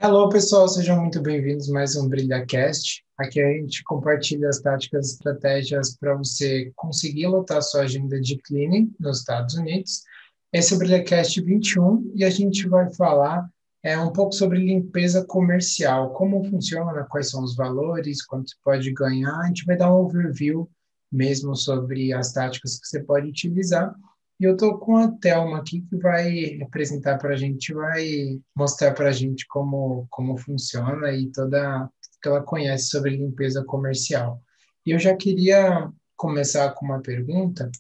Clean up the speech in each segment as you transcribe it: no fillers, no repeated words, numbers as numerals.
Hello, pessoal, sejam muito bem-vindos a mais um BrilhaCast. Aqui a gente compartilha as táticas e estratégias para você conseguir lotar sua agenda de cleaning nos Estados Unidos. Esse é o BrilhaCast 21 e a gente vai falar um pouco sobre limpeza comercial, como funciona, quais são os valores, quanto você pode ganhar. A gente vai dar um overview mesmo sobre as táticas que você pode utilizar. E eu estou com a Thelma aqui que vai apresentar para a gente, vai mostrar para a gente como funciona e toda que ela conhece sobre limpeza comercial. E eu já queria começar com uma pergunta.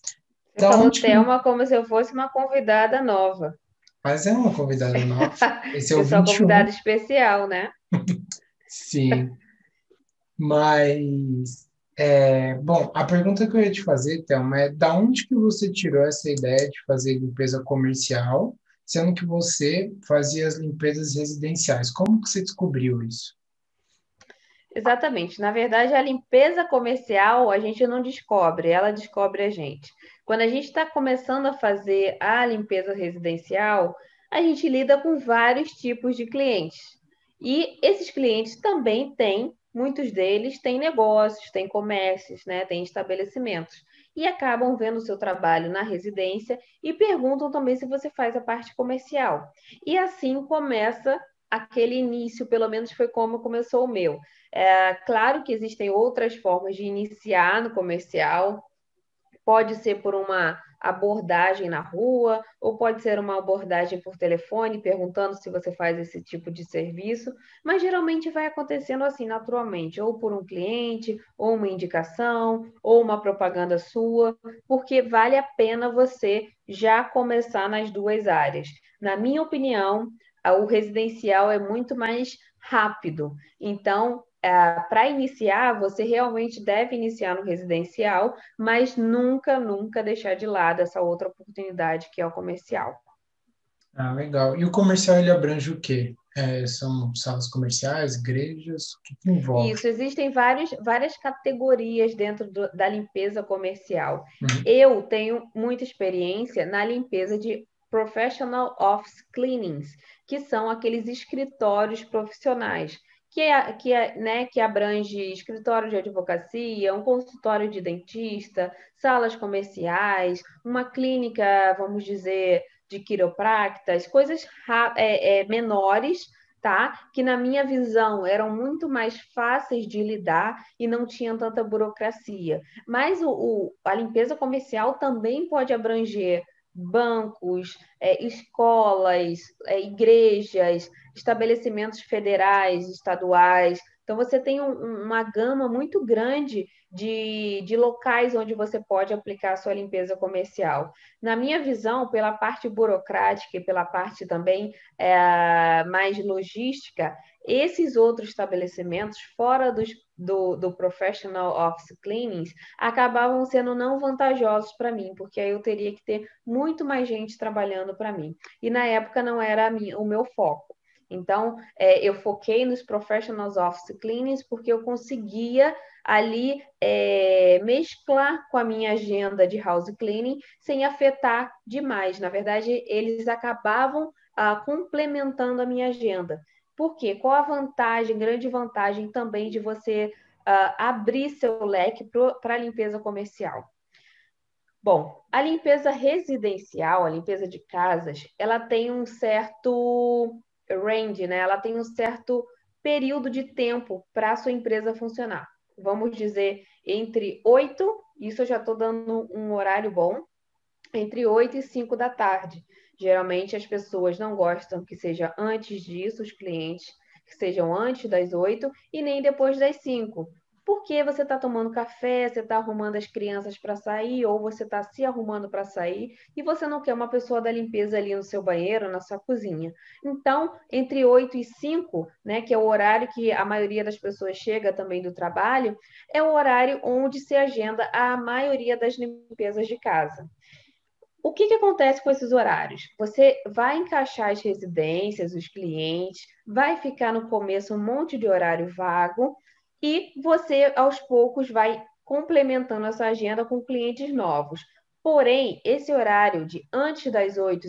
Você Da falou onde que... Thelma como se eu fosse uma convidada nova. Mas é uma convidada nova. Esse é o Eu sou a 21, convidada especial, né? sim. Mas, bom, a pergunta que eu ia te fazer, Thelma, é da onde que você tirou essa ideia de fazer limpeza comercial, sendo que você fazia as limpezas residenciais? Como que você descobriu isso? Exatamente. Na verdade, a limpeza comercial a gente não descobre, ela descobre a gente. Quando a gente está começando a fazer a limpeza residencial, a gente lida com vários tipos de clientes. E esses clientes também têm, muitos deles têm negócios, têm comércios, né, têm estabelecimentos. E acabam vendo o seu trabalho na residência e perguntam também se você faz a parte comercial. E assim começa aquele início, pelo menos foi como começou o meu. É, claro que existem outras formas de iniciar no comercial, pode ser por uma abordagem na rua, ou pode ser uma abordagem por telefone, perguntando se você faz esse tipo de serviço, mas geralmente vai acontecendo assim naturalmente, ou por um cliente, ou uma indicação, ou uma propaganda sua, porque vale a pena você já começar nas duas áreas. Na minha opinião, o residencial é muito mais rápido. Então, para iniciar, você realmente deve iniciar no residencial, mas nunca, nunca deixar de lado essa outra oportunidade que é o comercial. Ah, legal. E o comercial, ele abrange o quê? São salas comerciais, igrejas, o que que envolve? Isso, existem várias categorias dentro da limpeza comercial. Uhum. Eu tenho muita experiência na limpeza de professional office cleanings, que são aqueles escritórios profissionais, que abrange escritório de advocacia, um consultório de dentista, salas comerciais, uma clínica, vamos dizer, de quiropractas, coisas menores, tá? Que na minha visão eram muito mais fáceis de lidar e não tinham tanta burocracia. Mas a limpeza comercial também pode abranger bancos, escolas, igrejas, estabelecimentos federais, estaduais. Então, você tem uma gama muito grande de locais onde você pode aplicar a sua limpeza comercial. Na minha visão, pela parte burocrática e pela parte também mais logística, esses outros estabelecimentos, fora do Professional Office Cleanings, acabavam sendo não vantajosos para mim, porque aí eu teria que ter muito mais gente trabalhando para mim. E na época não era o meu foco. Então, eu foquei nos Professionals Office Cleanings porque eu conseguia ali mesclar com a minha agenda de house cleaning sem afetar demais. Na verdade, eles acabavam complementando a minha agenda. Por quê? Qual a vantagem, grande vantagem também de você abrir seu leque para a limpeza comercial? Bom, a limpeza residencial, a limpeza de casas, ela tem um certo range, né? Ela tem um certo período de tempo para a sua empresa funcionar. Vamos dizer, entre 8, isso eu já estou dando um horário bom, entre 8 e 5 da tarde. Geralmente as pessoas não gostam que seja antes disso, os clientes, que sejam antes das 8 e nem depois das 5. Porque você está tomando café, você está arrumando as crianças para sair, ou você está se arrumando para sair, e você não quer uma pessoa da limpeza ali no seu banheiro, na sua cozinha. Então, entre 8 e 5, né, que é o horário que a maioria das pessoas chega também do trabalho, é o horário onde se agenda a maioria das limpezas de casa. O que acontece com esses horários? Você vai encaixar as residências, os clientes, vai ficar no começo um monte de horário vago e você, aos poucos, vai complementando essa agenda com clientes novos. Porém, esse horário de antes das 8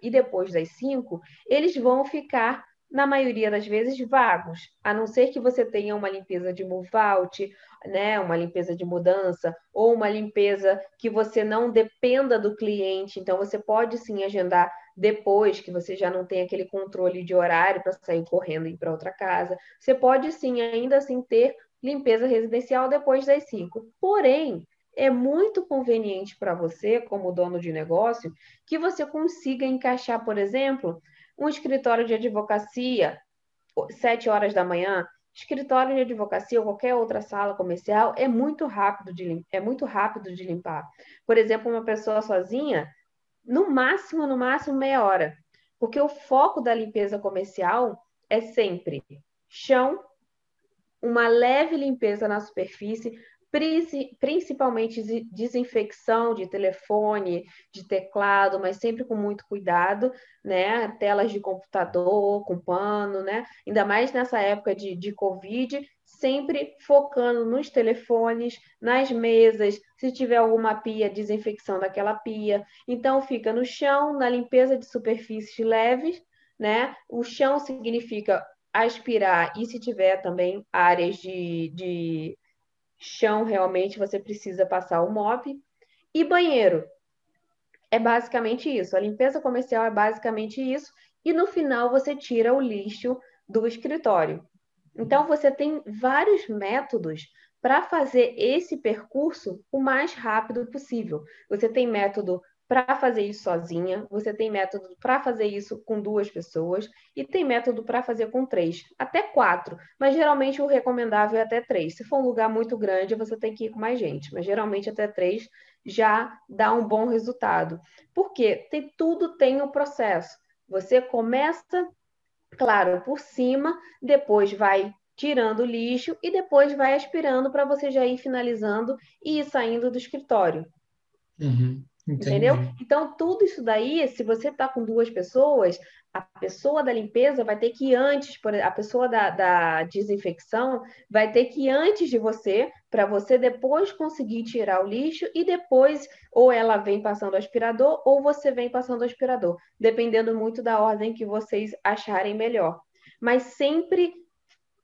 e depois das 5, eles vão ficar na maioria das vezes, vagos, a não ser que você tenha uma limpeza de move-out, né, uma limpeza de mudança, ou uma limpeza que você não dependa do cliente. Então, você pode sim agendar depois, que você já não tem aquele controle de horário para sair correndo e ir para outra casa. Você pode sim, ainda assim, ter limpeza residencial depois das 5. Porém, é muito conveniente para você, como dono de negócio, que você consiga encaixar, por exemplo, um escritório de advocacia, 7 horas da manhã. Escritório de advocacia ou qualquer outra sala comercial é muito rápido de limpar. Por exemplo, uma pessoa sozinha, no máximo meia hora. Porque o foco da limpeza comercial é sempre chão, uma leve limpeza na superfície, principalmente desinfecção de telefone, de teclado, mas sempre com muito cuidado, né? Telas de computador com pano, né? Ainda mais nessa época de Covid, sempre focando nos telefones, nas mesas, se tiver alguma pia, desinfecção daquela pia. Então, fica no chão, na limpeza de superfícies leves, né? O chão significa aspirar, e se tiver também áreas de chão, realmente você precisa passar o mop. E banheiro, é basicamente isso. A limpeza comercial é basicamente isso. E no final você tira o lixo do escritório. Então você tem vários métodos para fazer esse percurso o mais rápido possível. Você tem método para fazer isso sozinha, você tem método para fazer isso com 2 pessoas e tem método para fazer com 3, até 4. Mas geralmente o recomendável é até 3. Se for um lugar muito grande, você tem que ir com mais gente, mas geralmente até 3 já dá um bom resultado. Porque tudo tem um processo. Você começa, claro, por cima, depois vai tirando o lixo e depois vai aspirando para você já ir finalizando e ir saindo do escritório. Uhum, Entendeu? entendi. Então, tudo isso daí, se você está com 2 pessoas, a pessoa da limpeza vai ter que ir antes, a pessoa da desinfecção vai ter que ir antes de você, para você depois conseguir tirar o lixo e depois, ou ela vem passando o aspirador, ou você vem passando o aspirador, dependendo muito da ordem que vocês acharem melhor. Mas sempre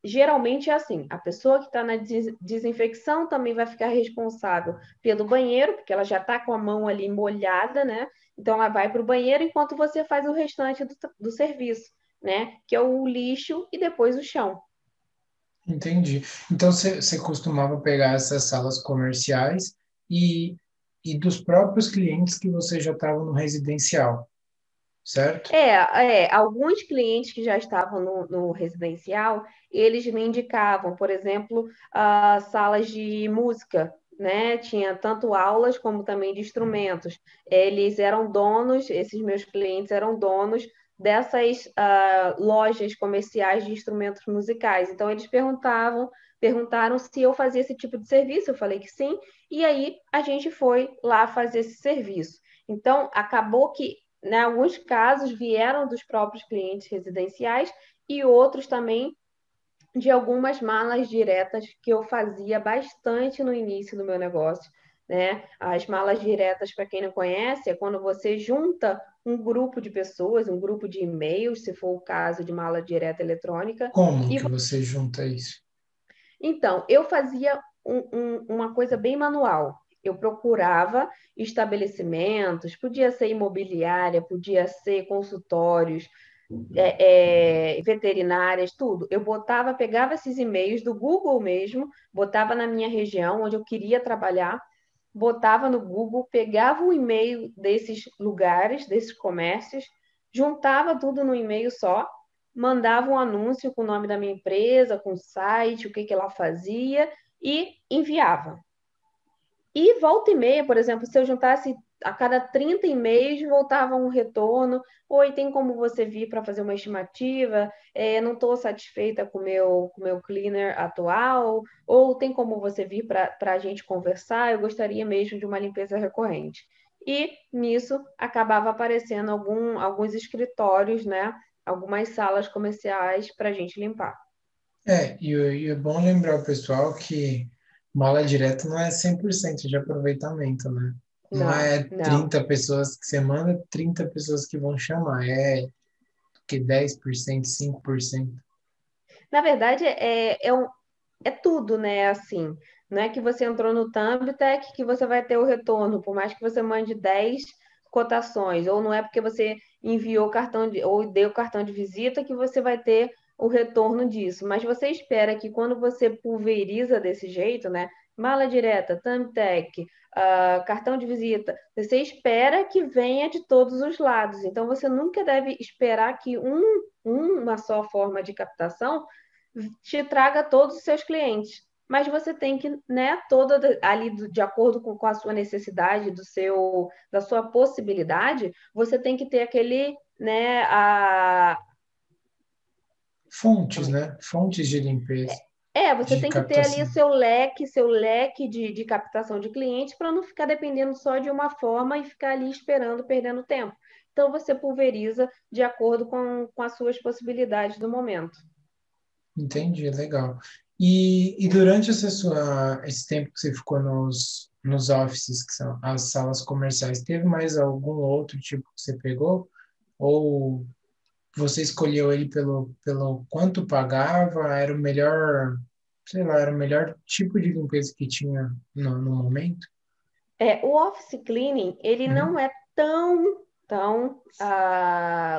geralmente é assim, a pessoa que está na desinfecção também vai ficar responsável pelo banheiro, porque ela já está com a mão ali molhada, né? Então ela vai para o banheiro enquanto você faz o restante do serviço, né? Que é o lixo e depois o chão. Entendi. Então, você costumava pegar essas salas comerciais e, e dos próprios clientes que você já estava no residencial, certo? Alguns clientes que já estavam no residencial, eles me indicavam, por exemplo, salas de música, né? Tinha tanto aulas como também de instrumentos. Eles eram donos, esses meus clientes eram donos dessas lojas comerciais de instrumentos musicais. Então, eles perguntaram se eu fazia esse tipo de serviço, eu falei que sim, e aí a gente foi lá fazer esse serviço. Então, acabou que né, alguns casos vieram dos próprios clientes residenciais e outros também de algumas malas diretas que eu fazia bastante no início do meu negócio. Né? As malas diretas, para quem não conhece, é quando você junta um grupo de pessoas, um grupo de e-mails, se for o caso de mala direta eletrônica. Como E que você junta isso? então, eu fazia uma coisa bem manual. Eu procurava estabelecimentos, podia ser imobiliária, podia ser consultórios, veterinárias, tudo. Eu pegava esses e-mails do Google mesmo, botava na minha região onde eu queria trabalhar, botava no Google, pegava o e-mail desses lugares, desses comércios, juntava tudo no e-mail só, mandava um anúncio com o nome da minha empresa, com o site, o que ela fazia e enviava. E volta e meia, por exemplo, se eu juntasse a cada 30 e-mails, voltava um retorno. Oi, tem como você vir para fazer uma estimativa? Não estou satisfeita com o meu cleaner atual. Ou tem como você vir para a gente conversar? Eu gostaria mesmo de uma limpeza recorrente. E nisso acabava aparecendo alguns escritórios, né? Algumas salas comerciais para a gente limpar. E é bom lembrar o pessoal que mala direta não é 100% de aproveitamento, né? Não Não, é não. 30 pessoas que você manda, 30 pessoas que vão chamar. que 10%, 5%. Na verdade, é tudo, né? Assim, não é que você entrou no Thumbtack que você vai ter o retorno, por mais que você mande 10 cotações, ou não é porque você enviou o cartão ou deu o cartão de visita que você vai ter o retorno disso. Mas você espera que quando você pulveriza desse jeito, né? Mala direta, Thumbtack, cartão de visita, você espera que venha de todos os lados. Então, você nunca deve esperar que uma só forma de captação te traga todos os seus clientes. Mas você tem que, né, toda ali de acordo com a sua necessidade, da sua possibilidade, você tem que ter aquele, né, Fontes, calma aí. né? Fontes de limpeza, Você de tem que ter ali o captação. seu leque de captação de clientes para não ficar dependendo só de uma forma e ficar ali esperando, perdendo tempo. Então, você pulveriza de acordo com as suas possibilidades do momento. Entendi, legal. E durante esse tempo que você ficou nos offices, que são as salas comerciais, teve mais algum outro tipo que você pegou? Ou você escolheu ele pelo quanto pagava? Era o melhor, sei lá, era o melhor tipo de limpeza que tinha no momento? O office cleaning, ele não Uhum, é tão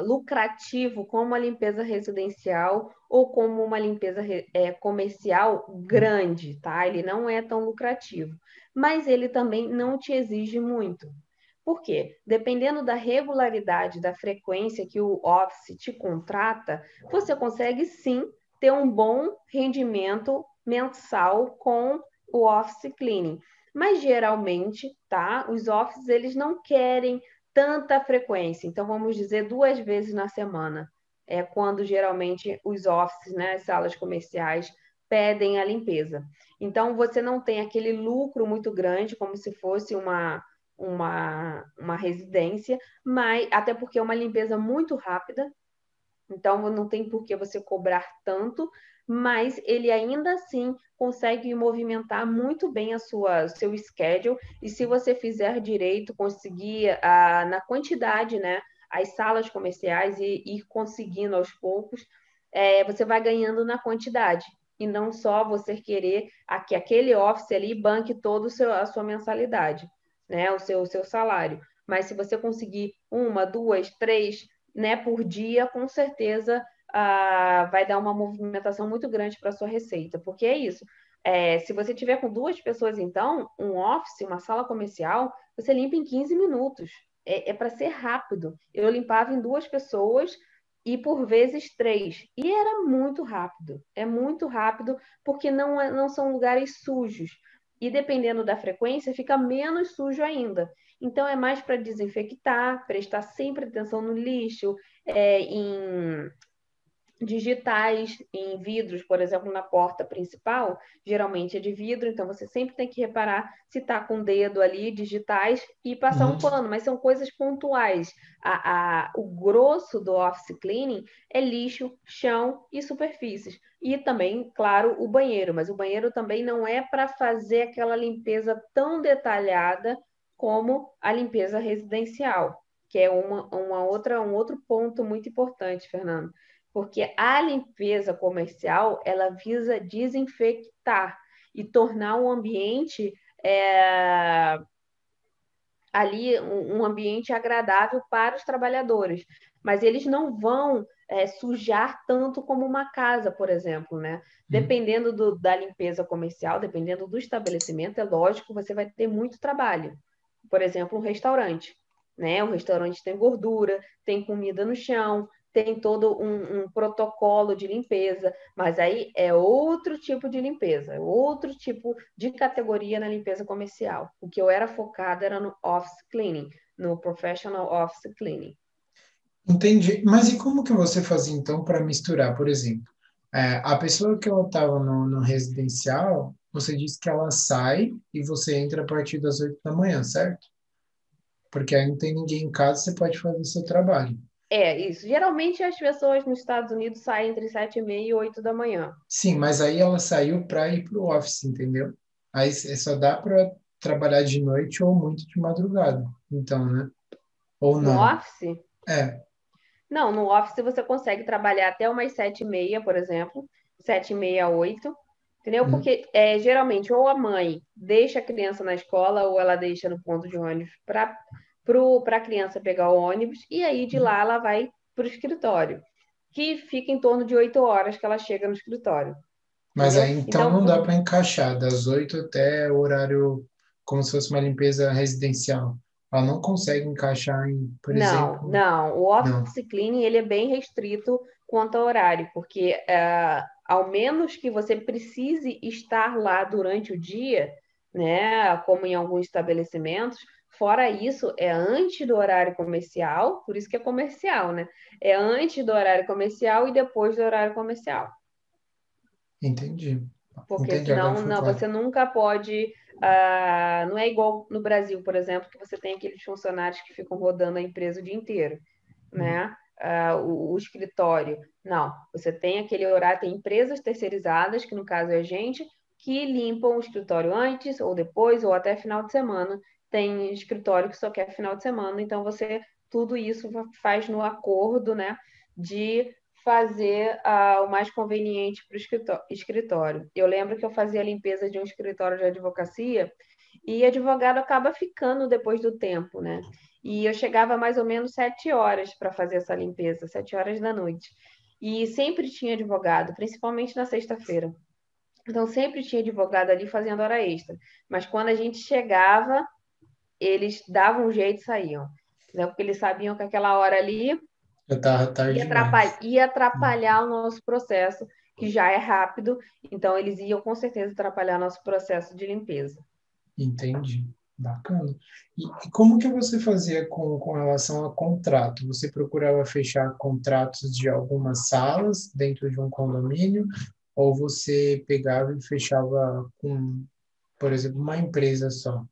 lucrativo como a limpeza residencial ou como uma limpeza comercial grande, tá? Ele não é tão lucrativo, mas ele também não te exige muito. Por quê? Dependendo da regularidade, da frequência que o office te contrata, você consegue sim ter um bom rendimento mensal com o office cleaning. Mas geralmente, tá? Os offices eles não querem tanta frequência. Então vamos dizer 2 vezes na semana. É quando geralmente os offices, né, as salas comerciais pedem a limpeza. Então você não tem aquele lucro muito grande como se fosse uma residência, mas até porque é uma limpeza muito rápida, então não tem por que você cobrar tanto, mas ele ainda assim consegue movimentar muito bem o seu schedule, e se você fizer direito, conseguir na quantidade, né, as salas comerciais e ir conseguindo aos poucos, você vai ganhando na quantidade. E não só você querer que aquele office ali banque todo a sua mensalidade, né, o seu salário. Mas se você conseguir uma, duas, três, né, por dia, com certeza vai dar uma movimentação muito grande para a sua receita, porque é isso. Se você tiver com 2 pessoas, então, um office, uma sala comercial, você limpa em 15 minutos. É para ser rápido. Eu limpava em 2 pessoas e por vezes 3. E era muito rápido. É muito rápido porque não são lugares sujos. E dependendo da frequência, fica menos sujo ainda. Então, é mais para desinfectar, prestar sempre atenção no lixo, em digitais, em vidros, por exemplo, na porta principal, geralmente é de vidro, então você sempre tem que reparar se está com o dedo ali, digitais, e passar um uhum. pano, mas são coisas pontuais. O grosso do office cleaning é lixo, chão e superfícies. E também, claro, o banheiro, mas o banheiro também não é para fazer aquela limpeza tão detalhada como a limpeza residencial, que é um outro ponto muito importante, Fernando, porque a limpeza comercial ela visa desinfectar e tornar o ambiente ali um ambiente agradável para os trabalhadores, mas eles não vão sujar tanto como uma casa, por exemplo, né? Uhum. Dependendo da limpeza comercial, dependendo do estabelecimento, é lógico que você vai ter muito trabalho. Por exemplo, um restaurante, né? O restaurante tem gordura, tem comida no chão, tem todo um protocolo de limpeza, mas aí é outro tipo de limpeza, outro tipo de categoria na limpeza comercial. O que eu era focada era no office cleaning, no professional office cleaning. Entendi. Mas e como que você fazia então para misturar? Por exemplo, a pessoa que ela estava no residencial, você disse que ela sai e você entra a partir das 8 da manhã, certo? Porque aí não tem ninguém em casa, você pode fazer seu trabalho. É isso. Geralmente as pessoas nos Estados Unidos saem entre 7h30 e 8 da manhã. Sim, mas aí ela saiu para ir para o office, entendeu? Aí só dá para trabalhar de noite ou muito de madrugada. Então, né? Ou No não. office, É. Não, no Office você consegue trabalhar até umas 7h30, por exemplo, 7h30, 8h, entendeu? Uhum. Porque geralmente ou a mãe deixa a criança na escola ou ela deixa no ponto de ônibus para a criança pegar o ônibus e aí de lá ela vai para o escritório, que fica em torno de 8 horas que ela chega no escritório, Mas entendeu? aí então Então, não dá para encaixar das 8 até o horário como se fosse uma limpeza residencial. Ela não consegue encaixar em, por não, exemplo, não. O não. office cleaning ele é bem restrito quanto ao horário, porque ao menos que você precise estar lá durante o dia, né, como em alguns estabelecimentos, fora isso, é antes do horário comercial, por isso que é comercial, né? É antes do horário comercial e depois do horário comercial. Entendi. Porque Entendi, agora senão ficou não, claro. você nunca pode. Não é igual no Brasil, por exemplo, que você tem aqueles funcionários que ficam rodando a empresa o dia inteiro, Uhum. né? O escritório. Não, você tem aquele horário, tem empresas terceirizadas, que no caso é a gente, que limpam o escritório antes ou depois, ou até final de semana. Tem escritório que só quer final de semana, então você tudo isso faz no acordo, né? De fazer o mais conveniente para o escritório. Eu lembro que eu fazia a limpeza de um escritório de advocacia e advogado acaba ficando depois do tempo, né? E eu chegava mais ou menos 7 horas para fazer essa limpeza, 7 horas da noite. E sempre tinha advogado, principalmente na sexta-feira. Então sempre tinha advogado ali fazendo hora extra. Mas quando a gente chegava, eles davam um jeito e saíam. Né? Porque eles sabiam que aquela hora ali Já tava tarde demais. ia Uhum. atrapalhar o nosso processo, que já é rápido, então eles iam com certeza atrapalhar nosso processo de limpeza. Entendi. Bacana. E como que você fazia com relação a contrato? Você procurava fechar contratos de algumas salas dentro de um condomínio, ou você pegava e fechava com, por exemplo, uma empresa só?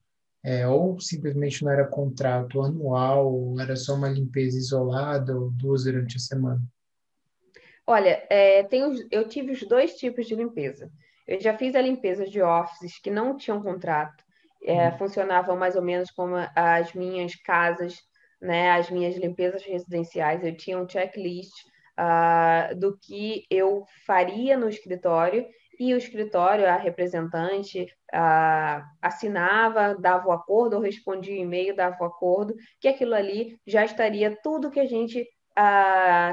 Ou simplesmente não era contrato anual, ou era só uma limpeza isolada, ou duas durante a semana? Olha, eu tive os dois tipos de limpeza. Eu já fiz a limpeza de offices que não tinham contrato, Uhum. funcionavam mais ou menos como as minhas casas, né, as minhas limpezas residenciais. Eu tinha um checklist do que eu faria no escritório e o escritório, a representante, assinava, dava o acordo, ou respondia o e-mail, dava o acordo, que aquilo ali já estaria tudo que a gente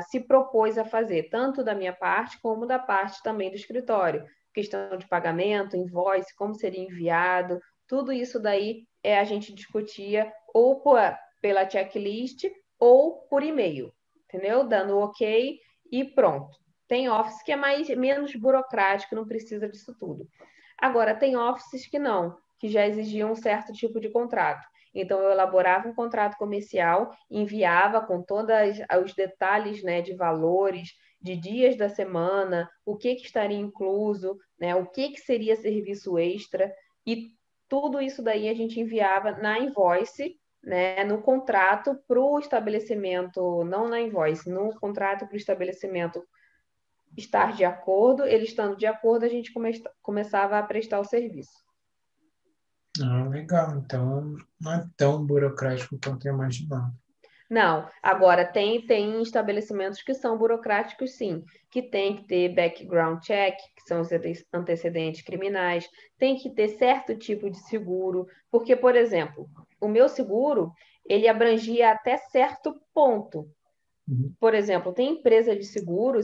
se propôs a fazer, tanto da minha parte como da parte também do escritório. Questão de pagamento, invoice, como seria enviado, tudo isso daí a gente discutia ou pela checklist ou por e-mail, entendeu? Dando ok e pronto. Tem office que é menos burocrático, não precisa disso tudo. Agora, tem offices que não, que já exigiam um certo tipo de contrato. Então, eu elaborava um contrato comercial, enviava com todos os detalhes, né, de valores, de dias da semana, o que estaria incluso, né, o que seria serviço extra, e tudo isso daí a gente enviava na invoice, né, no contrato para o estabelecimento, não na invoice, no contrato para o estabelecimento estar de acordo, ele estando de acordo, a gente começava a prestar o serviço. Ah, legal. Então, não é tão burocrático quanto eu imaginava. Não, agora tem estabelecimentos que são burocráticos, sim, que tem que ter background check, que são os antecedentes criminais, tem que ter certo tipo de seguro, porque, por exemplo, o meu seguro, ele abrangia até certo ponto. Uhum. Por exemplo, tem empresa de seguro,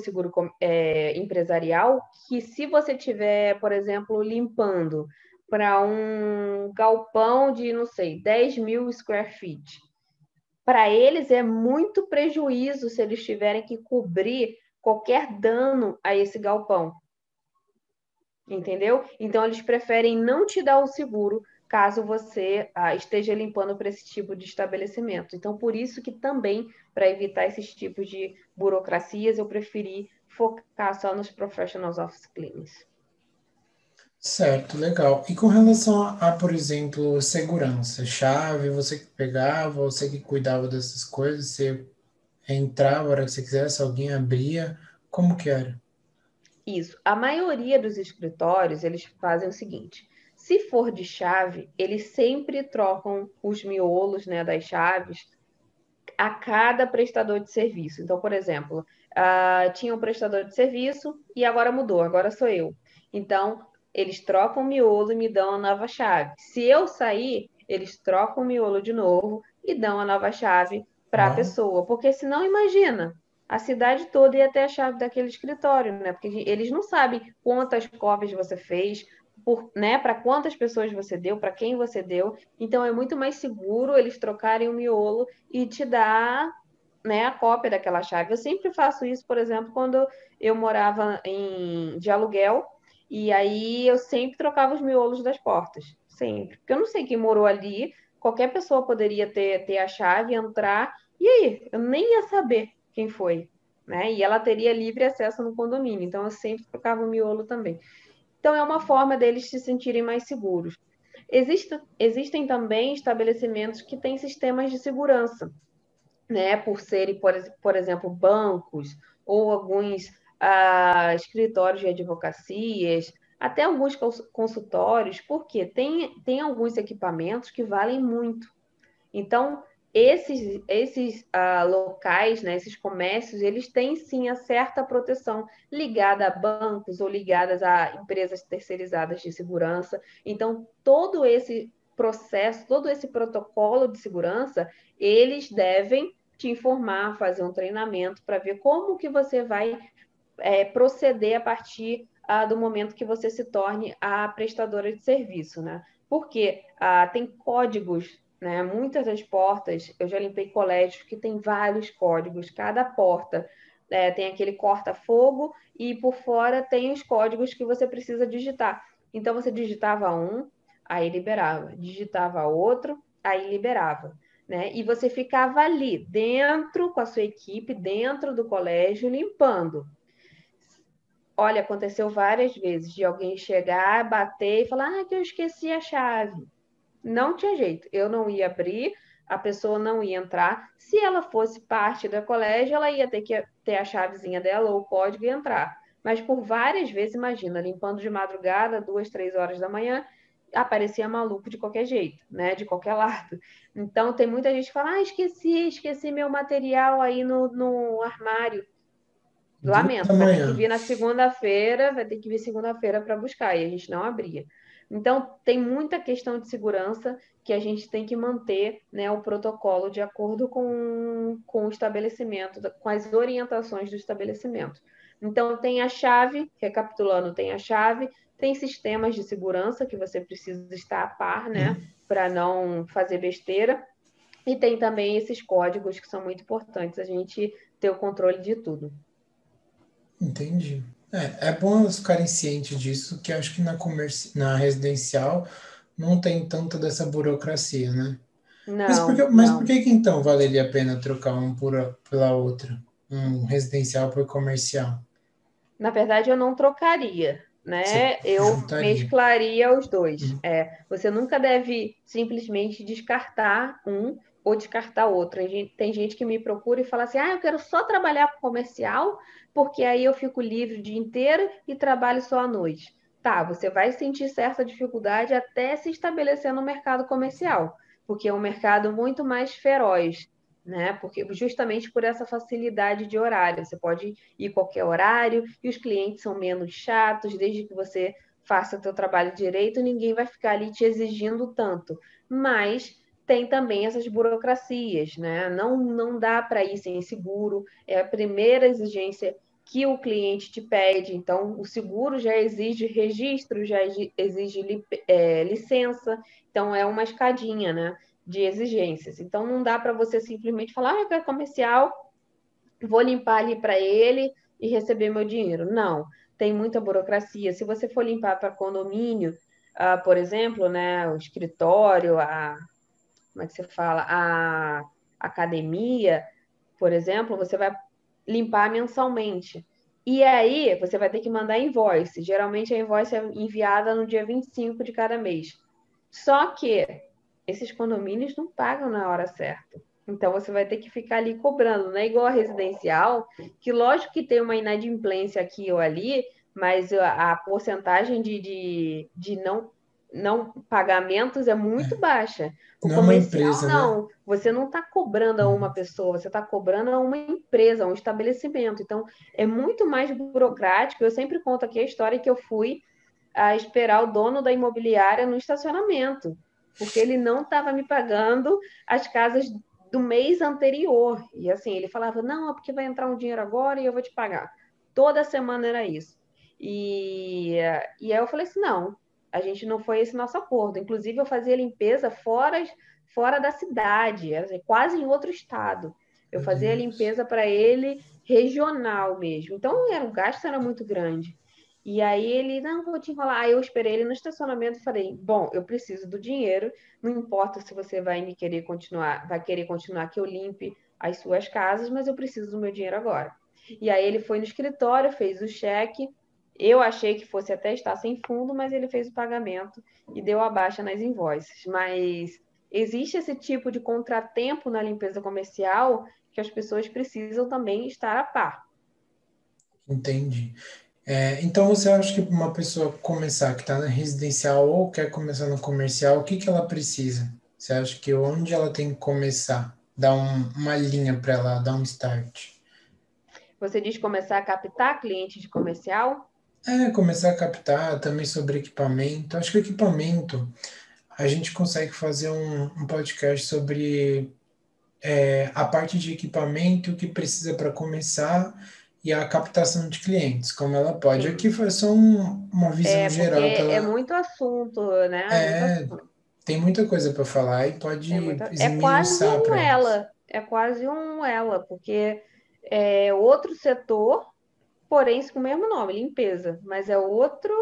empresarial, que se você tiver, por exemplo, limpando para um galpão de, não sei, 10.000 square feet, para eles é muito prejuízo se eles tiverem que cobrir qualquer dano a esse galpão, entendeu? Então eles preferem não te dar o seguro caso você esteja limpando para esse tipo de estabelecimento. Então por isso que também para evitar esses tipos de burocracias eu preferi focar só nos professionals office cleanings. Certo, legal. E com relação por exemplo, segurança, chave, você que pegava, você que cuidava dessas coisas, você entrava a hora que você quisesse, alguém abria, como que era? Isso. A maioria dos escritórios, eles fazem o seguinte: se for de chave, eles sempre trocam os miolos, né, das chaves a cada prestador de serviço. Então, por exemplo, tinha um prestador de serviço e agora mudou, agora sou eu. Então, eles trocam o miolo e me dão a nova chave. Se eu sair, eles trocam o miolo de novo e dão a nova chave para a Ó, pessoa. Porque senão, imagina, a cidade toda ia ter a chave daquele escritório, né? Porque eles não sabem quantas cópias você fez, né, para quantas pessoas você deu, para quem você deu. Então é muito mais seguro eles trocarem o miolo e te dar, né, a cópia daquela chave. Eu sempre faço isso, por exemplo, quando eu morava de aluguel, e aí eu sempre trocava os miolos das portas, sempre. Porque eu não sei quem morou ali, qualquer pessoa poderia ter a chave, entrar, e aí? Eu nem ia saber quem foi, né? E ela teria livre acesso no condomínio, então eu sempre trocava o miolo também. Então, é uma forma deles se sentirem mais seguros. Existem também estabelecimentos que têm sistemas de segurança, né? Por serem, por exemplo, bancos ou alguns escritórios de advocacias, até alguns consultórios, porque tem alguns equipamentos que valem muito. Então, esses locais, né, esses comércios, eles têm sim a certa proteção ligada a bancos ou ligadas a empresas terceirizadas de segurança. Então, todo esse processo, todo esse protocolo de segurança, eles devem te informar, fazer um treinamento para ver como que você vai proceder a partir do momento que você se torne a prestadora de serviço, né? Porque tem códigos, né? Muitas das portas, eu já limpei colégios que tem vários códigos, cada porta tem aquele corta-fogo e por fora tem os códigos que você precisa digitar. Então você digitava um, aí liberava, digitava outro, aí liberava. Né? E você ficava ali, dentro, com a sua equipe, dentro do colégio, limpando. Olha, aconteceu várias vezes de alguém chegar, bater e falar: que eu esqueci a chave. Não tinha jeito, eu não ia abrir, a pessoa não ia entrar. Se ela fosse parte do colégio, ela ia ter que ter a chavezinha dela ou o código e entrar. Mas por várias vezes, imagina, limpando de madrugada, 2, 3 horas da manhã, aparecia maluco de qualquer jeito, né? De qualquer lado. Então, tem muita gente que fala: esqueci meu material aí no armário. 2 da Lamento, vai ter que manhã. vir na segunda-feira, vai ter que vir segunda-feira para buscar, e a gente não abria. Então, tem muita questão de segurança que a gente tem que manter, né, o protocolo de acordo com o estabelecimento, com as orientações do estabelecimento. Então, tem a chave, recapitulando, tem a chave, tem sistemas de segurança que você precisa estar a par, né, para não fazer besteira, e tem também esses códigos que são muito importantes, a gente ter o controle de tudo. Entendi. É bom elas ficarem cientes disso, que acho que na residencial não tem tanta dessa burocracia, né? Não, Mas por não. que que então valeria a pena trocar pela outra? Um residencial por comercial? Na verdade, eu não trocaria, Você né? Eu juntaria. mesclaria os dois. Hum, Você nunca deve simplesmente descartar um ou descartar outro. Tem gente que me procura e fala assim: eu quero só trabalhar com comercial, porque aí eu fico livre o dia inteiro e trabalho só à noite. Tá, você vai sentir certa dificuldade até se estabelecer no mercado comercial, porque é um mercado muito mais feroz, né? Porque justamente por essa facilidade de horário, você pode ir qualquer horário e os clientes são menos chatos, desde que você faça seu trabalho direito, ninguém vai ficar ali te exigindo tanto. Mas tem também essas burocracias, né? Não dá para ir sem seguro, é a primeira exigência que o cliente te pede. Então, o seguro já exige registro, já exige licença, então é uma escadinha, né? De exigências. Então, não dá para você simplesmente falar: eu quero comercial, vou limpar ali para ele e receber meu dinheiro. Não, tem muita burocracia. Se você for limpar para condomínio, por exemplo, né, o escritório, como é que você fala? A academia, por exemplo, você vai limpar mensalmente. E aí, você vai ter que mandar invoice. Geralmente, a invoice é enviada no dia 25 de cada mês. Só que esses condomínios não pagam na hora certa. Então, você vai ter que ficar ali cobrando, não é igual a residencial, que lógico que tem uma inadimplência aqui ou ali, mas a porcentagem de não não pagamentos é muito baixa. O Não é uma comercial, empresa, né? não. Você não está cobrando a uma pessoa, você está cobrando a uma empresa, a um estabelecimento. Então, é muito mais burocrático. Eu sempre conto aqui a história que eu fui a esperar o dono da imobiliária no estacionamento, porque ele não estava me pagando as casas do mês anterior. E assim, ele falava: não, é porque vai entrar um dinheiro agora e eu vou te pagar. Toda semana era isso. E aí eu falei assim: não, a gente não foi esse nosso acordo. Inclusive, eu fazia limpeza fora da cidade, era assim, quase em outro estado. Eu Meu fazia a Deus. limpeza para ele regional mesmo. Então, o gasto era muito grande. E aí ele, não, vou te enrolar. Aí eu esperei ele no estacionamento e falei: bom, eu preciso do dinheiro, não importa se você vai querer continuar que eu limpe as suas casas, mas eu preciso do meu dinheiro agora. E aí ele foi no escritório, fez o cheque. Eu achei que fosse até estar sem fundo, mas ele fez o pagamento e deu a baixa nas invoices. Mas existe esse tipo de contratempo na limpeza comercial que as pessoas precisam também estar a par. Entendi. Então, você acha que para uma pessoa começar, que está na residencial ou quer começar no comercial, o que que ela precisa? Você acha que onde ela tem que começar? Dar uma linha para ela, dar um start. Você diz começar a captar clientes de comercial? Começar a captar também sobre equipamento. Acho que o equipamento, a gente consegue fazer um podcast sobre a parte de equipamento que precisa para começar e a captação de clientes, como ela pode. Aqui Sim. foi só uma visão É, porque geral é pela. muito assunto, né? Muito É, assunto. tem muita coisa para falar e É, pode muito, é quase esmiuçar um para elas. ela. É quase um ela, porque é outro setor, porém com o mesmo nome, limpeza, mas é É outra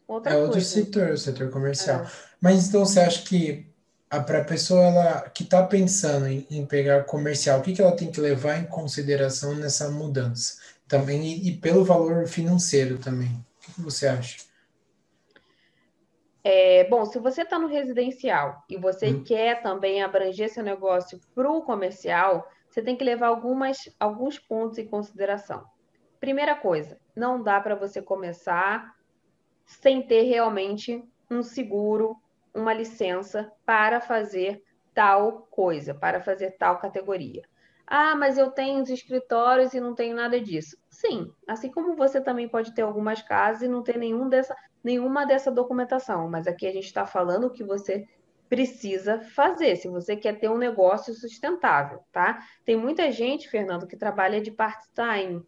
outro coisa. setor, o setor comercial. É. Mas então você acha que para a pessoa que está pensando em pegar comercial, o que que ela tem que levar em consideração nessa mudança? Também, e pelo valor financeiro também. O que que você acha? Bom, se você está no residencial e você Hum? quer também abranger seu negócio para o comercial, você tem que levar alguns pontos em consideração. Primeira coisa, não dá para você começar sem ter realmente um seguro, uma licença para fazer tal coisa, para fazer tal categoria. Ah, mas eu tenho os escritórios e não tenho nada disso. Sim, assim como você também pode ter algumas casas e não ter nenhuma dessa documentação, mas aqui a gente está falando o que você precisa fazer, se você quer ter um negócio sustentável, tá? Tem muita gente, Fernando, que trabalha de part-time,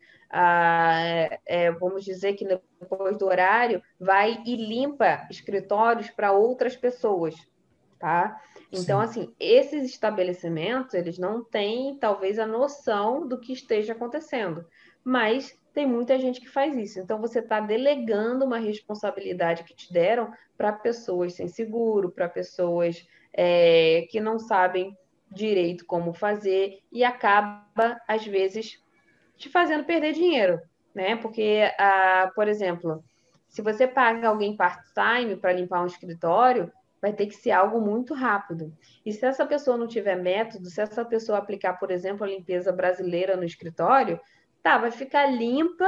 vamos dizer que depois do horário, vai e limpa escritórios para outras pessoas, tá? Então, Sim, assim, esses estabelecimentos, eles não têm, talvez, a noção do que esteja acontecendo, mas tem muita gente que faz isso. Então, você está delegando uma responsabilidade que te deram para pessoas sem seguro, para pessoas que não sabem direito como fazer e acaba, às vezes, te fazendo perder dinheiro, né? Porque, por exemplo, se você paga alguém part-time para limpar um escritório, vai ter que ser algo muito rápido. E se essa pessoa não tiver método, se essa pessoa aplicar, por exemplo, a limpeza brasileira no escritório, tá, vai ficar limpa,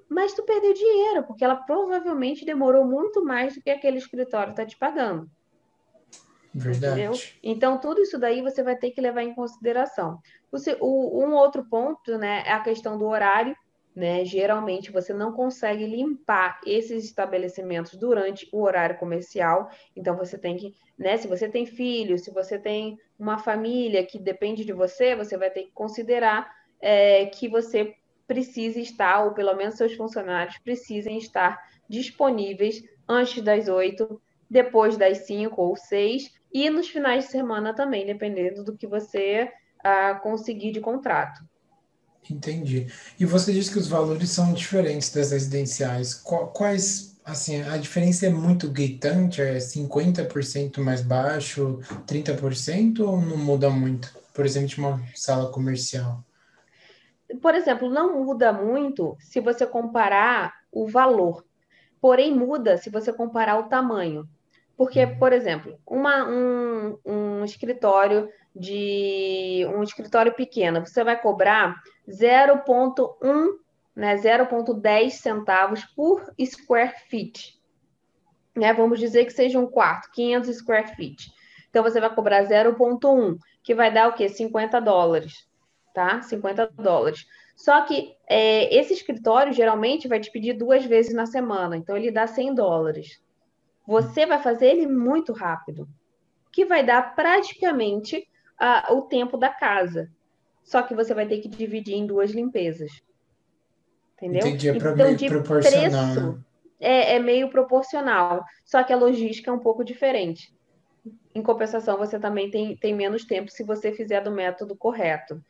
mas tu perdeu dinheiro, porque ela provavelmente demorou muito mais do que aquele escritório está te pagando. Entendeu? verdade. Então, tudo isso daí você vai ter que levar em consideração. Um outro ponto, né, é a questão do horário, né? Geralmente você não consegue limpar esses estabelecimentos durante o horário comercial, então você tem que, né, se você tem filhos, se você tem uma família que depende de você, você vai ter que considerar que você precisa estar, ou pelo menos seus funcionários precisem estar disponíveis antes das 8, depois das 5 ou 6 e nos finais de semana também, dependendo do que você conseguir de contrato. Entendi. E você disse que os valores são diferentes das residenciais. Quais, assim, a diferença é muito gritante? É 50% mais baixo, 30% ou não muda muito? Por exemplo, de uma sala comercial. Por exemplo, não muda muito se você comparar o valor, porém muda se você comparar o tamanho. Porque, Uhum. por exemplo, um escritório pequeno, você vai cobrar 0,1, né, 0,10 centavos por square feet. né? Vamos dizer que seja um quarto, 500 square feet. Então, você vai cobrar 0,1, que vai dar o quê? $50, tá? $50. Só que esse escritório, geralmente, vai te pedir 2 vezes na semana. Então, ele dá $100. Você vai fazer ele muito rápido, que vai dar praticamente o tempo da casa. Só que você vai ter que dividir em 2 limpezas, entendeu? Entendi, é para Então, meio de proporcional, né? preço, é meio proporcional. Só que a logística é um pouco diferente. Em compensação, você também tem menos tempo se você fizer do método correto.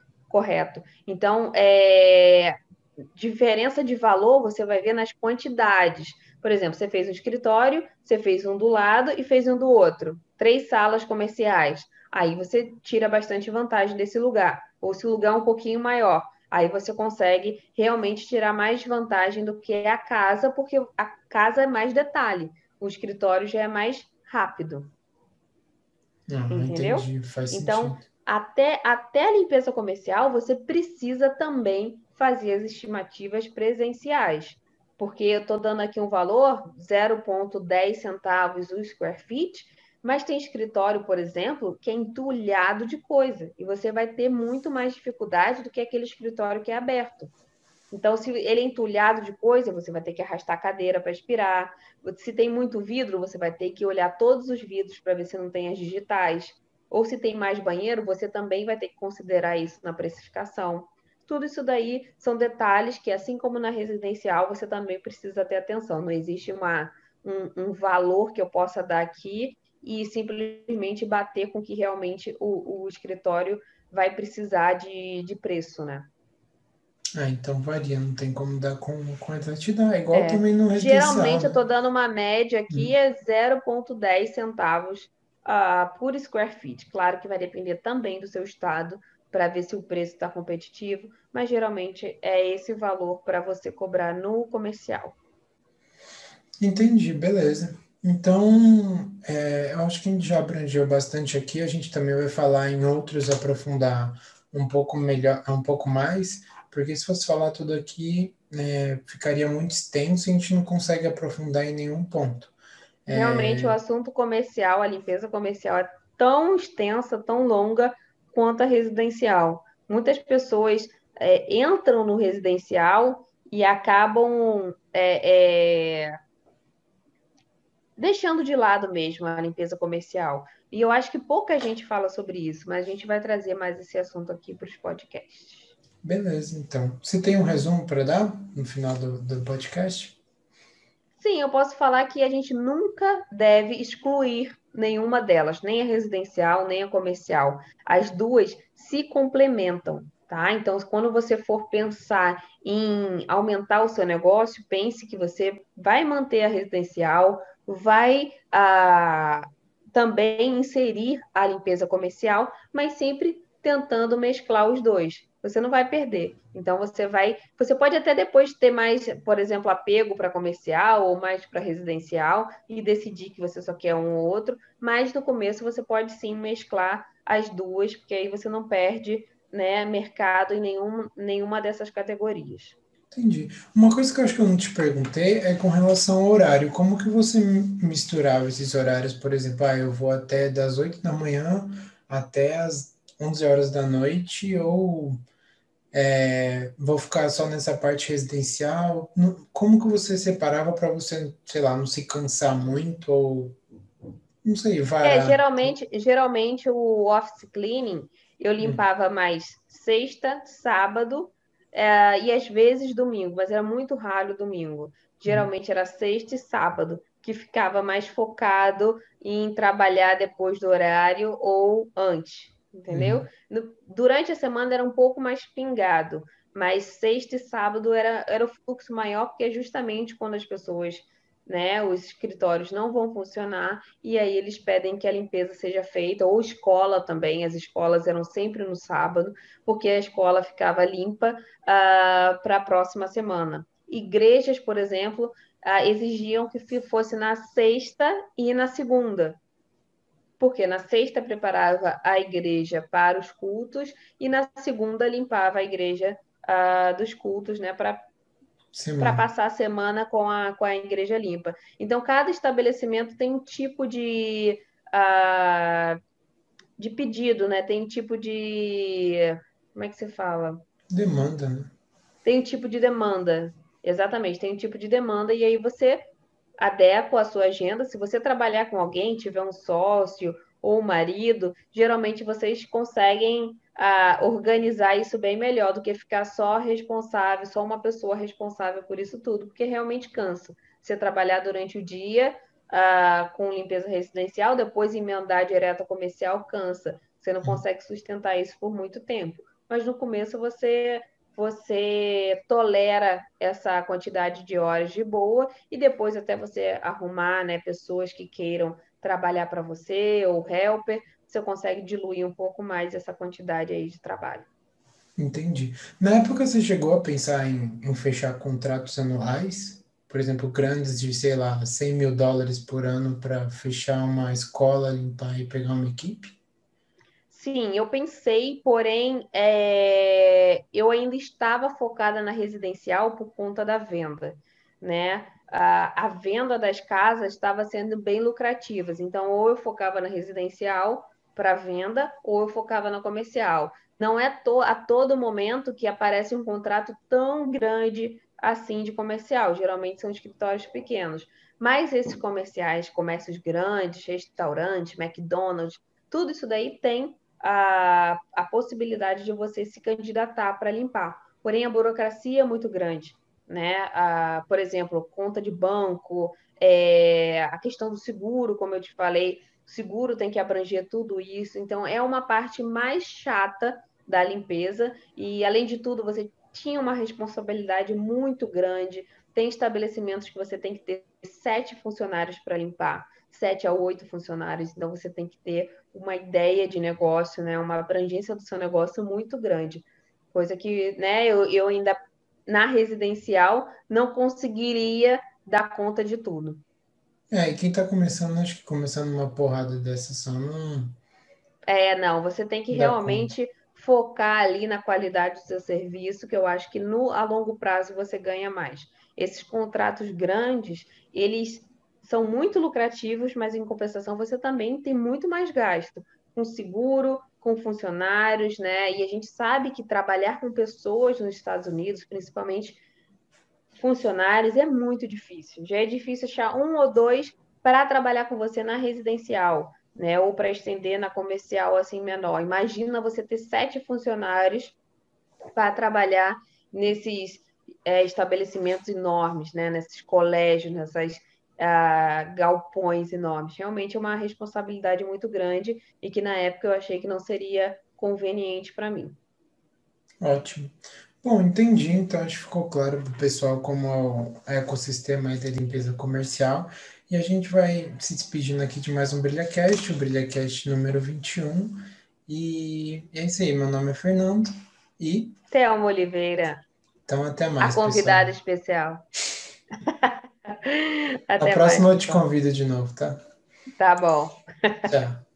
Então, diferença de valor você vai ver nas quantidades. Por exemplo, você fez um escritório, você fez um do lado e fez um do outro. 3 salas comerciais. Aí você tira bastante vantagem desse lugar. Ou se o lugar é um pouquinho maior, aí você consegue realmente tirar mais vantagem do que a casa, porque a casa é mais detalhe. O escritório já é mais rápido, Ah, entendeu? entendi, faz Então, sentido. até a limpeza comercial, você precisa também fazer as estimativas presenciais, porque eu estou dando aqui um valor, 0,10 centavos o square feet, mas tem escritório, por exemplo, que é entulhado de coisa, e você vai ter muito mais dificuldade do que aquele escritório que é aberto. Então, se ele é entulhado de coisa, você vai ter que arrastar a cadeira para aspirar. Se tem muito vidro, você vai ter que olhar todos os vidros para ver se não tem as digitais. Ou se tem mais banheiro, você também vai ter que considerar isso na precificação. Tudo isso daí são detalhes que, assim como na residencial, você também precisa ter atenção. Não existe um valor que eu possa dar aqui e simplesmente bater com que realmente o escritório vai precisar de preço, né? Ah, então varia, não tem como dar com exatidão. É igual também no residencial, Geralmente eu né? estou dando uma média aqui, Hum. é 0,10 centavos por square feet. Claro que vai depender também do seu estado para ver se o preço está competitivo, mas geralmente é esse valor para você cobrar no comercial. Entendi, beleza. Então, eu acho que a gente já abrangeu bastante aqui. A gente também vai falar em outros, aprofundar um pouco melhor, um pouco mais, porque se fosse falar tudo aqui, ficaria muito extenso e a gente não consegue aprofundar em nenhum ponto. Realmente o É, assunto comercial, a limpeza comercial é tão extensa, tão longa quanto a residencial. Muitas pessoas entram no residencial e acabam deixando de lado mesmo a limpeza comercial. E eu acho que pouca gente fala sobre isso, mas a gente vai trazer mais esse assunto aqui para os podcasts. beleza, então. Você tem um resumo para dar no final do podcast? Sim, eu posso falar que a gente nunca deve excluir nenhuma delas, nem a residencial, nem a comercial. As duas se complementam, tá? Então, quando você for pensar em aumentar o seu negócio, pense que você vai manter a residencial, vai também inserir a limpeza comercial, mas sempre tentando mesclar os dois. Você não vai perder. Então você pode até depois ter mais, por exemplo, apego para comercial ou mais para residencial e decidir que você só quer um ou outro, mas no começo você pode sim mesclar as duas, porque aí você não perde, né, mercado em nenhuma dessas categorias. Entendi. Uma coisa que eu acho que eu não te perguntei é com relação ao horário. Como que você misturava esses horários? Por exemplo, eu vou até das 8 da manhã até as 11 horas da noite, ou vou ficar só nessa parte residencial? Como que você separava para você, sei lá, não se cansar muito ou, não sei, varar? Geralmente o office cleaning eu Hum, limpava mais sexta, sábado, e às vezes domingo, mas era muito raro domingo. hum, Geralmente era sexta e sábado, que ficava mais focado em trabalhar depois do horário ou antes, entendeu? uhum. Durante a semana era um pouco mais pingado, mas sexta e sábado era o fluxo maior, porque é justamente quando as pessoas, né, os escritórios não vão funcionar e aí eles pedem que a limpeza seja feita, ou escola também, as escolas eram sempre no sábado, porque a escola ficava limpa para a próxima semana. Igrejas, por exemplo, exigiam que fosse na sexta e na segunda, porque na sexta preparava a igreja para os cultos e na segunda limpava a igreja dos cultos, né, para para semana. passar a semana com a igreja limpa. Então, cada estabelecimento tem um tipo de pedido, né? Tem um tipo de. Como é que se fala? Demanda, né? Tem um tipo de demanda. Exatamente, tem um tipo de demanda, e aí você adequa a sua agenda. Se você trabalhar com alguém, tiver um sócio ou um marido, geralmente vocês conseguem organizar isso bem melhor do que ficar só responsável, só uma pessoa responsável por isso tudo, porque realmente cansa. Você trabalhar durante o dia com limpeza residencial, depois emendar direto ao comercial, cansa. Você não consegue sustentar isso por muito tempo. Mas no começo você tolera essa quantidade de horas de boa e depois até você arrumar, né, pessoas que queiram trabalhar para você ou helper, você consegue diluir um pouco mais essa quantidade aí de trabalho. Entendi. Na época você chegou a pensar em fechar contratos anuais? Por exemplo, grandes de, sei lá, US$ 100.000 por ano para fechar uma escola, limpar e pegar uma equipe? Sim, eu pensei, porém, eu ainda estava focada na residencial por conta da venda, né? A venda das casas estava sendo bem lucrativas, então ou eu focava na residencial para venda, ou eu focava na comercial. Não é a todo momento que aparece um contrato tão grande assim de comercial, geralmente são escritórios pequenos. Mas esses comerciais, comércios grandes, restaurantes, McDonald's, tudo isso daí tem a possibilidade de você se candidatar para limpar. Porém, a burocracia é muito grande, né? Por exemplo, conta de banco, a questão do seguro, como eu te falei, o seguro tem que abranger tudo isso. Então, é uma parte mais chata da limpeza e, além de tudo, você tinha uma responsabilidade muito grande. Tem estabelecimentos que você tem que ter 7 funcionários para limpar, 7 a 8 funcionários. Então, você tem que ter uma ideia de negócio, né, uma abrangência do seu negócio muito grande, coisa que, né, eu ainda na residencial não conseguiria dar conta de tudo. E quem está começando, acho que começando uma porrada dessa só não Não, você tem que dá conta. realmente focar ali na qualidade do seu serviço, que eu acho que a longo prazo você ganha mais. Esses contratos grandes, eles são muito lucrativos, mas em compensação você também tem muito mais gasto com seguro, com funcionários, né? E a gente sabe que trabalhar com pessoas nos Estados Unidos, principalmente funcionários, é muito difícil. Já é difícil achar um ou dois para trabalhar com você na residencial, né? Ou para estender na comercial assim menor. Imagina você ter 7 funcionários para trabalhar nesses estabelecimentos enormes, né? Nesses colégios, nessas galpões enormes. Realmente é uma responsabilidade muito grande e que na época eu achei que não seria conveniente para mim. Ótimo. Bom, entendi. Então, acho que ficou claro para o pessoal como é o ecossistema aí da limpeza comercial. E a gente vai se despedindo aqui de mais um BrilhaCast, o BrilhaCast número 21. E é isso aí. Meu nome é Fernando. E Thelma Oliveira, então, até a mais, pessoal. convidada especial. A Até mais, próxima eu te pessoal. convido de novo, tá? Tá bom. Tchau.